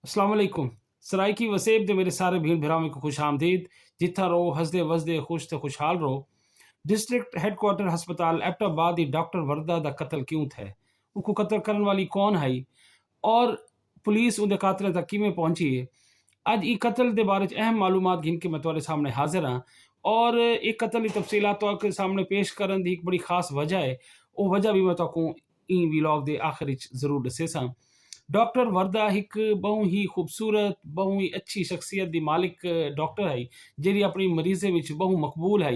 अस्सलाम वालेकुम। सराइकी वसेब दे मेरे सारे भीड़ भरावे को खुश आमदीद। जिथा रहो हसदे वसदे खुश ते खुशहाल रहो। डिस्ट्रिक्ट हैडक्वार्टर हस्पताल एबटाबाद दी डॉक्टर वरदा दा कत्ल क्यों थे? उनको कत्ल करने वाली कौन है और पुलिस उनके कातले तक किमें पहुंची है? अज ई कत्ल के बारे च अहम मालूमात गिन के मैं तुम्हारे सामने हाजिर हाँ और एक कत्ल की तफसीलात तो सामने पेश करने की एक बड़ी खास वजह है। वो वजह भी मैं तो ई व्लॉग के आखिर जरूर दसे सा। डॉक्टर वरदा एक बहु ही खूबसूरत बहु ही अच्छी शख्सियत दी मालिक डॉक्टर है जी अपनी मरीजे में बहु मकबूल है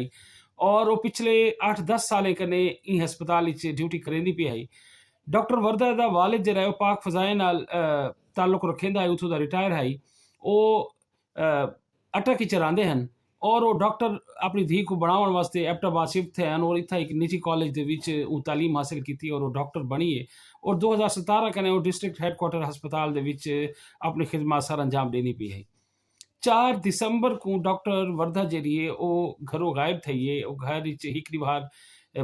और वो पिछले 8-10 सालें कने ई हस्पताल ड्यूटी करेंदी पई है। डॉक्टर वरदा दा वालिद जरा है पाक फजाए नाल ताल्लुक रखेंदा है, उथों दा रिटायर है। वो अटक चरांदे हैं और वो डॉक्टर अपनी धी को बढ़ाने वास्ते एबटाबाद शिफ्ट थे और इतना एक निजी कॉलेज के विच वो तालीम हासिल की और वो डॉक्टर बनी है और 2017 कने वो डिस्ट्रिक्ट हैडक्वार्टर हस्पताल दे विच अपनी खिदमत सर अंजाम देनी पई है। 4 दिसंबर को डॉक्टर वर्धा जी वो घरों गायब थी है। वो घर एक बार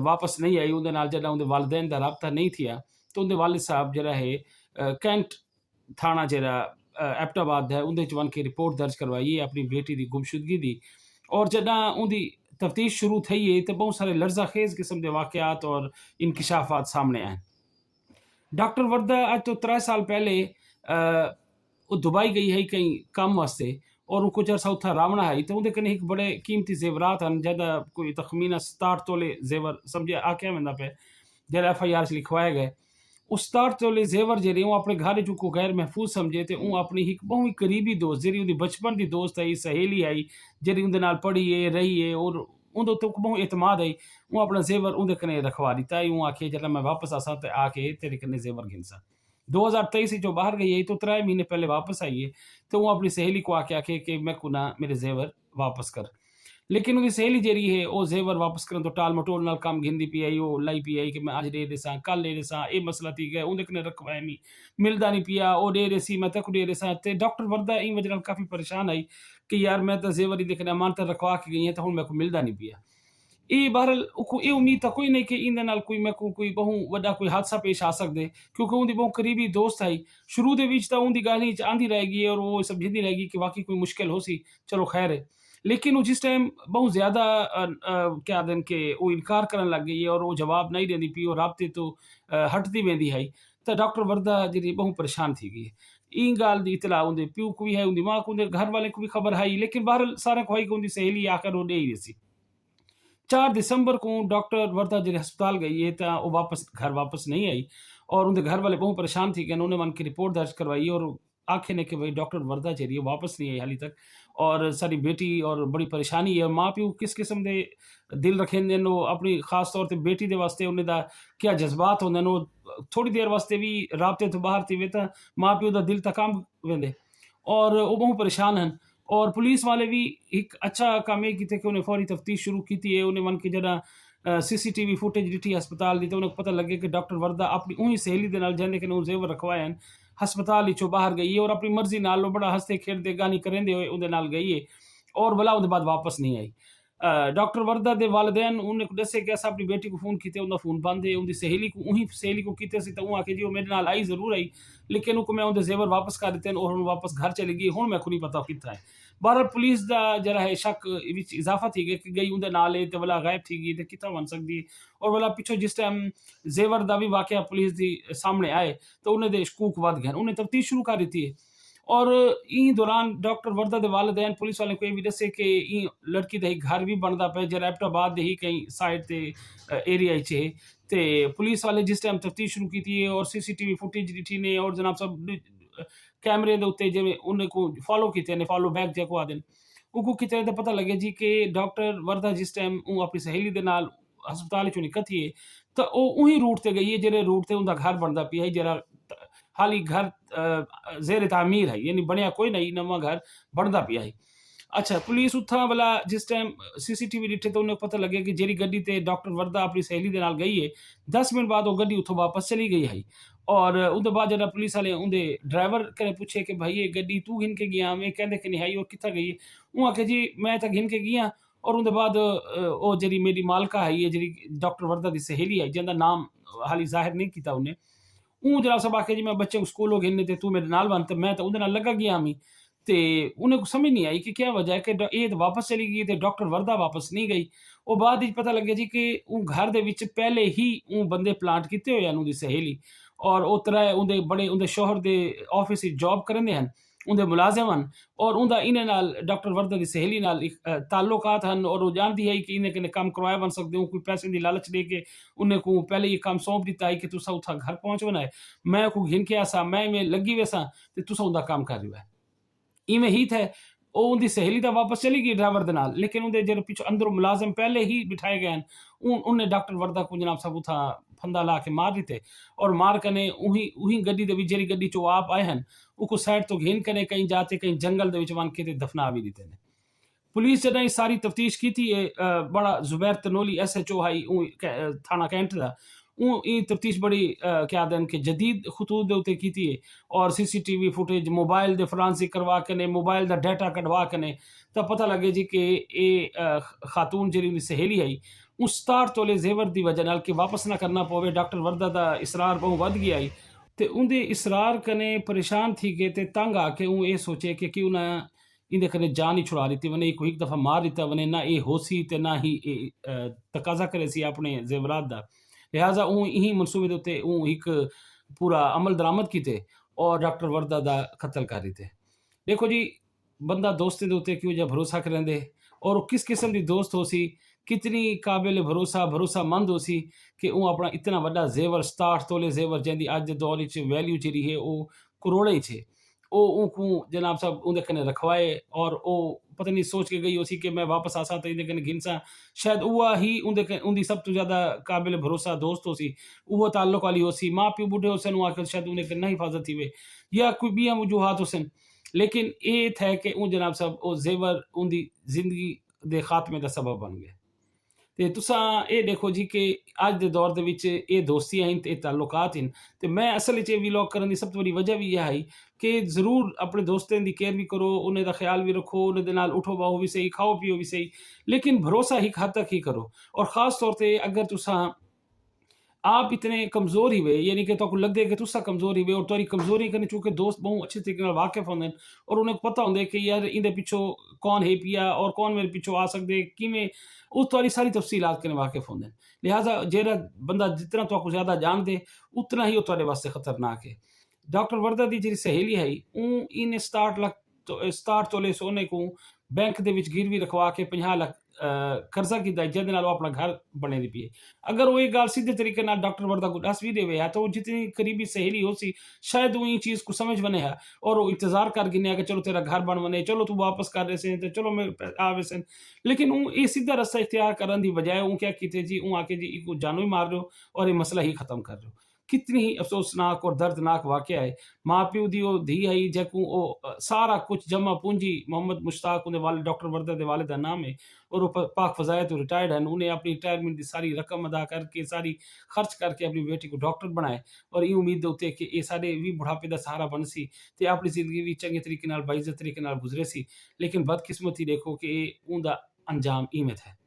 वापस नहीं आई। उनके नाल जरा उनके वालदेन का राबता नहीं थिया तो उनके वालिद साहब जरा है कैंट थाना जरा एबटाबाद है उनके वन की रिपोर्ट दर्ज करवाई है अपनी बेटी की गुमशुदगी की। और जदा उनकी तफ्तीश शुरू थी है तो बहुत सारे लर्जा खेज किस्म के वाकयात और इंकशाफात सामने आए। डॉक्टर वर्दा आज तो 3 साल पहले वो दुबई गई है कहीं काम वास्ते और वो कुछ अरसा उत्था रावणा है तो उनके कने एक बड़े कीमती जेवरात हैं ज्यादा कोई तखमीना 67 तोले जेवर समझे आख्या वेंदा पे जरा FIR लिखवाए गए। उस 67 तोले जेवर जेरे वो अपने घर को गैर महफूज समझे तो वो अपनी एक बहुत ही करीबी दोस्त जी उनकी बचपन की दोस्त है सहेली आई जी उनके नाल पढ़ी है रही है और उन तो बहुत एतमाद है। वो अपना जेवर उनके कने रखवा दिता है। वो आखे जरा मैं वापस आसा तो आके तेरे कने जेवर गिनसा। 2023 जो बाहर गई है तो 3 महीने पहले वापस आई है तो वो अपनी सहेली को आके आखे कि मैं को ना मेरे जेवर वापस कर। लेकिन उनकी सहेली जेरी है वो जेवर वापस करन तो टाल मटोल नाल काम घिंदी पी आई वो लाई पी आई कि मैं आज दे देसा कल दे देसा ये मसला थी गया उनके कने रखवाए नहीं मिलदा नहीं पिया वो दे देसी मैं तक दे देसा ते डॉक्टर वर्दा ई वजह नाल काफी परेशान आई कि यार मैं तो जेवर ही देखने अमानत रखवा के गई है तो हुन मेरे को मिलदा नहीं पिया। ये बहरहाल को ये उम्मीद तो कोई नहीं कि इन नाल कोई मैं को कोई बहु वड्डा कोई हादसा पेश आ सकदे क्योंकि उनकी बहुत करीबी दोस्त आई। शुरू दे विच तां उनकी गल ही आंदी रहेगी और वो समझदी रहेगी कि वाकई कोई मुश्किल हो सी चलो खैर है। लेकिन वो जिस टाइम बहुत ज़्यादा क्या आखदे कि वो इनकार करन लग गई है और वो जवाब नहीं देंदी पई और राबते तो हटदी वेंदी है तो डॉक्टर वर्दा जी बहुत परेशान थी गई। ई गाल दी इतला उनके प्यू को भी है उनकी माँ को उनके घर वाले को भी खबर है लेकिन बहरहाल सारे को है कि उनकी सहेली आकर वो दे ही सी। 4 दिसंबर को डॉक्टर वर्धा जी अस्पताल गई है तो वो वापस घर वापस नहीं आई और उनके घर वाले बहुत परेशान थी कि उन्होंने मन की रिपोर्ट दर्ज करवाई और आखे ने कि भाई डॉक्टर वर्धा जी वापस नहीं आई हाली तक और सारी बेटी और बड़ी परेशानी है। माँ प्यू किस किस्म के दिल रखेंदे नो अपनी खास तौर पर बेटी के वास्ते उन्हें दा क्या जज्बात होंदे नो थोड़ी देर वास्ते भी राबते तो बाहर थी वे तो माँ प्यू का दिल तक काम वेंदे और वो बहुत परेशान हैं। और पुलिस वाले भी एक अच्छा काम ये किया कि उन्हें फौरी तफ्तीश शुरू की थी। उन्हें मन की जरा CCTV फुटेज ॾिठी अस्पताल दी तो उन्हें पता लगे कि डॉक्टर वर्दा अपनी उही सहेली दे नाल जंहिंदे कने जेवर रखवाए हैं हस्पताल चो बाहर गई है और अपनी मर्जी नाल वो बड़ा हंसते खेडते गानी करेंदे हुए उनके नाल गई है और भला उनके बाद वापस नहीं आई। डॉक्टर वर्दा दे वालिदैन उन्हें दसे कि असां अपनी बेटी को फ़ोन कीते उनका फ़ोन बंद है। उनकी सहेली को उही सहेली को कीते सी तो वो आखे जी वो मेरे नाल आई ज़रूर आई लेकिन उनको मैं उनके जेवर वापस कर दिते और हुण वापस घर चली गई हुण मैं को नहीं पता कित्थे है। बहरहाल पुलिस का जरा है शक विच इजाफा थी गया कि गई उनके नाल है तो भला गायब थी गई तो कितना बन सकती है और भला पिछो जिस टाइम जेवर का भी वाकया पुलिस की सामने आए तो उन्हें दे शकूक वध गए उन्हें तफ्तीश शुरू कर दी है। और ई दौरान डॉक्टर वर्दा के वालिदैन पुलिस वाले को ये भी दसे कि ई लड़की का एक घर भी बनता पे जरा एबटाबाद ही कहीं साइड ते एरिया च है ते पुलिस वाले जिस टाइम तफ्तीश शुरू की थी और CCTV फुटेज ॾिठी ने और जनाब सब कैमरे के उत्ते जिवें उन्हें को फॉलो किते ने फॉलो बैक जेको आखदे उनको किते तो पता लगे जी कि डॉक्टर वर्दा जिस टाइम वो अपनी सहेली दे नाल हस्पताल चो निकली है तो वो उही रूट ते गई है जेरे रूट ते उनका घर बनता पिया है जरा हाली घर जेर तामीर है यानी बनया कोई नहीं नवा घर बनता पिया है। अच्छा पुलिस उथा वाला जिस टाइम CCTV ॾिठे तो उन्हें पता लगे कि जेरी गड्डी ते डॉक्टर वर्दा अपनी सहेली दे नाल गई है 10 मिनट बाद वो गड्डी उथों वापस चली गई है। और उनके बाद जरा पुलिस वाले उनके ड्राइवर कने पूछे कि भाई ये गड्डी तू घिन के गया मैं कहते कि नहीं है और कितना गई है वो आखे जी मैं तो घिन के गया और उनके बाद वो जी मेरी मालका है ये जी डॉक्टर वर्दा की सहेली है जिंदा नाम हाली जाहिर नहीं किया उन्हें ਉਹ ਜਨਾਬ ਸਾਹਿਬ ਆਖਿਆ ਜੀ ਮੈਂ ਬੱਚੇ ਨੂੰ ਸਕੂਲੋਂ घेने ਤੇ ਤੂੰ ਮੇਰੇ ਨਾਲ ਬਣ ਤੇ ਮੈਂ ਤਾਂ ਉਹਦੇ ਨਾਲ ਲੱਗਾ ਗਿਆ ਮੈਂ ਤੇ ਉਹਨੇ को समझ नहीं आई कि क्या वजह है कि ਇਹ ਤਾਂ ਵਾਪਸ ਚਲੀ ਗਈ ਤੇ ਡਾਕਟਰ ਵਰਦਾ ਵਾਪਸ ਨਹੀਂ ਗਈ। ਉਹ ਬਾਅਦ ਵਿੱਚ ਪਤਾ ਲੱਗਿਆ ਜੀ ਕਿ ਉਹ ਘਰ ਦੇ ਵਿੱਚ ਪਹਿਲੇ ਹੀ ਉਹ ਬੰਦੇ ਪਲਾਂਟ ਕੀਤੇ ਹੋਏ ਹਨ ਉਹਦੀ ਸਹੇਲੀ ਔਰ ਉਹ ਤਰ੍ਹਾਂ ਉਹਦੇ ਬੜੇ ਉਹਦੇ ਸ਼ੋਹਰ ਦੇ ਆਫਿਸ ਵਿੱਚ ਜੌਬ ਕਰਨਦੇ ਹਨ ਉਹਦੇ ਮੁਲਾਜ਼ਮ ਹਨ ਔਰ ਉਹਦਾ ਇਹਨਾਂ ਨਾਲ ਡਾਕਟਰ ਵਰਦਾ ਦੀ ਸਹੇਲੀ ਨਾਲ ਇੱਕ ਤਾਲੁਕਾਤ ਹਨ ਔਰ ਉਹ ਜਾਣਦੀ ਹੈ ਕਿ ਇਹਨੇ ਕਿਨੇ ਕੰਮ ਕਰਵਾਇਆ ਬਣ ਸਕਦੇ ਹੋ ਕੋਈ ਪੈਸੇ ਦੀ ਲਾਲਚ ਦੇ ਕੇ ਉਹਨੇ को पहले ये काम सौंप दिता है कि तुसा उत्था घर पहुंचना है मैं को घिन के आसा मैं में लगी वैसा ते तुसा उनका काम कर रहा है इवें ही थे ਉਹ ਉਹਦੀ ਸਹੇਲੀ ਤਾਂ ਵਾਪਸ ਚਲੀ ਗਈ ਡਰਾਈਵਰ ਦੇ ਨਾਲ ਲੇਕਿਨ ਉਹਦੇ ਜਿਹੜੇ ਪਿੱਛੇ ਅੰਦਰ ਮੁਲਾਜ਼ਮ ਪਹਿਲੇ ਹੀ ਬਿਠਾਏ ਗਏ ਹਨ ਉਹਨੇ ਡਾਕਟਰ ਵਰਦਾ को जनाब साहब उथा फंदा ला के मार दिते और मार कने उही गड्डी ਦੇ ਵਿੱਚ ਜਿਹੜੀ ਗੱਡੀ ਚੋਂ ਆਪ ਆਏ ਹਨ ਉਹ ਕੋ ਸਾਈਡ ਤੋਂ ਘੇਨ ਕਨੇ ਕहीं जाते कहीं जंगल ਦੇ ਵਿੱਚ ਵਨ ਕੇ ਤੇ ਦਫਨਾ ਵੀ ਦਿੱਤੇ ਨੇ। पुलिस जॾहिं सारी तफ्तीश की थी बड़ा ज़ुबैर तनोली SHO हाई थाना कैंट का तफ्तीश बड़ी क्या आदन कि जदीद खतूत के उत्ते की थी और CCTV फुटेज मोबाइल दे फरांसिक करवा के मोबाइल का डाटा कढ़वा के तब पता लगे जी कि ये खातून जी सहेली आई उस 67 तोले जेवर की वजह नाल कि वापस ना करना पवे डॉक्टर वरदा का इसरार बहुत वध गया आई तो उनके इसरार कने परेशान थी गए ते तंग आके ये सोचे कि क्यों ना इनके कने जान ही छुड़ा दी वने को एक दफ़ा मार दिता वने ना ये होसी ते ना ही तकाजा करे सी अपने जेवरात दा लिहाजा यही मनसूबे के उत्ते एक पूरा अमल दरामद किते और डॉक्टर वरदा दा कत्ल कर दिते। देखो जी बंदा दोस्तें दे उत्ते क्यों जा भरोसा करेंदे और किस किस्म की दोस्त हो सी कितनी काबिल भरोसामंद हो सी कि वो अपना इतना बड़ा जेवर 67 तोले जेवर जैंदी अज दे दौर च वैल्यू जी है वो करोड़े च को जनाब साहब उनके कने रखवाए और वो पता नहीं सोच के गई उसी कि मैं वापस आसा तो इनके कने घिनसा शायद उहा ही उनकी सब तो ज़्यादा काबिल भरोसा दोस्त हो सी वो ताल्लुक वाली हो सी माँ प्यो बुढ़े हुसन आखिर शायद उन्हें ना हिफाजत थी वे या कोई बिया वजूहात हुसन लेकिन ये था कि वो जनाब साहब वो जेवर उनकी जिंदगी के खात्मे का सबब बन गए। ਤੇ ਤੁਸੀਂ ਇਹ ਦੇਖੋ ਜੀ ਕਿ ਅੱਜ ਦੇ ਦੌਰ ਦੇ ਵਿੱਚ ਇਹ ਦੋਸਤੀਆਂ ਹਨ ਤੇ ਇਹ ਤਾਲੁਕਾਤ ਹਨ ਤੇ ਮੈਂ ਅਸਲ ਵਿੱਚ ਇਹ ਵਲੌਗ ਕਰਨ ਦੀ ਸਭ ਤੋਂ ਵੱਡੀ ਵਜ੍ਹਾ ਵੀ ਇਹ ਹੈ ਕਿ ਜ਼ਰੂਰ ਆਪਣੇ ਦੋਸਤਾਂ ਦੀ ਕੇਅਰ ਵੀ ਕਰੋ ਉਹਨਾਂ ਦਾ ਖਿਆਲ ਵੀ ਰੱਖੋ ਉਹਨਾਂ ਦੇ ਨਾਲ ਉਠੋ ਬਾਹੋ ਵੀ ਸਹੀ ਖਾਓ ਪੀਓ ਵੀ ਸਹੀ ਲੇਕਿਨ ਭਰੋਸਾ ਹੀ ਹੱਦ ਤੱਕ ਹੀ ਕਰੋ ਔਰ ਖਾਸ ਤੌਰ ਤੇ ਅਗਰ ਤੁਸੀਂ आप इतने कमज़ोर ही हुए यानी कि तो लगता है कि तुसा कमज़ोर ही हुए और तुहारी कमज़ोरी कने चूंकि दोस्त बहुत अच्छे तरीके वाकिफ होंगे और उन्हें पता होंगे कि यार इंदे पिछों कौन है पिया और कौन मेरे पिछों आ सकते किमें उस तुहारी सारी तफसीलात कने वाकिफ होंगे लिहाजा जेड़ा बंदा जितना तो ज़्यादा जान दे उतना ही वो तुहारे वास्ते खतरनाक है। डॉक्टर वरदा की जी सहेली है इन्हें 67 तोले सोने को बैंक के गिरवी रखवा के 50 लाख कर्जा किया जिद अपना घर बने दी पी अगर वो ये गल सीधे तरीके डॉक्टर वरदा को दस भी देवे है तो जितनी करीबी सहेली हो सी शायद वो ये चीज़ को समझ बने है और वो इंतजार कर गिने कि चलो तेरा घर बन बने चलो तू वापस कर रहे से तो चलो मैं आ वैसे लेकिन वो ये सीधा रास्ता इख्तियार करने की बजाय वो क्या किते जी वो आके जी को जानो ही मार रहे हो और ये मसला ही खत्म कर रहे हो। कितनी ही अफसोसनाक और दर्दनाक वाक़या है माँ प्यो दी धी आई जैकू सारा कुछ जमा पूंजी मोहम्मद मुश्ताक उन्हें वाले डॉक्टर वरदा दे वाले का नाम है और वो पाक फजाया तो रिटायर्ड हैं उन्हें अपनी रिटायरमेंट की सारी रकम अदा करके सारी खर्च करके अपनी बेटी को डॉक्टर बनाए और ये उम्मीद होती है कि ये सारे भी बुढ़ापे का सहारा बन सी तो अपनी जिंदगी भी चंगे तरीके बाइज्जत तरीके गुजरे सी लेकिन बदकिस्मती देखो कि उनका अंजाम इवें है।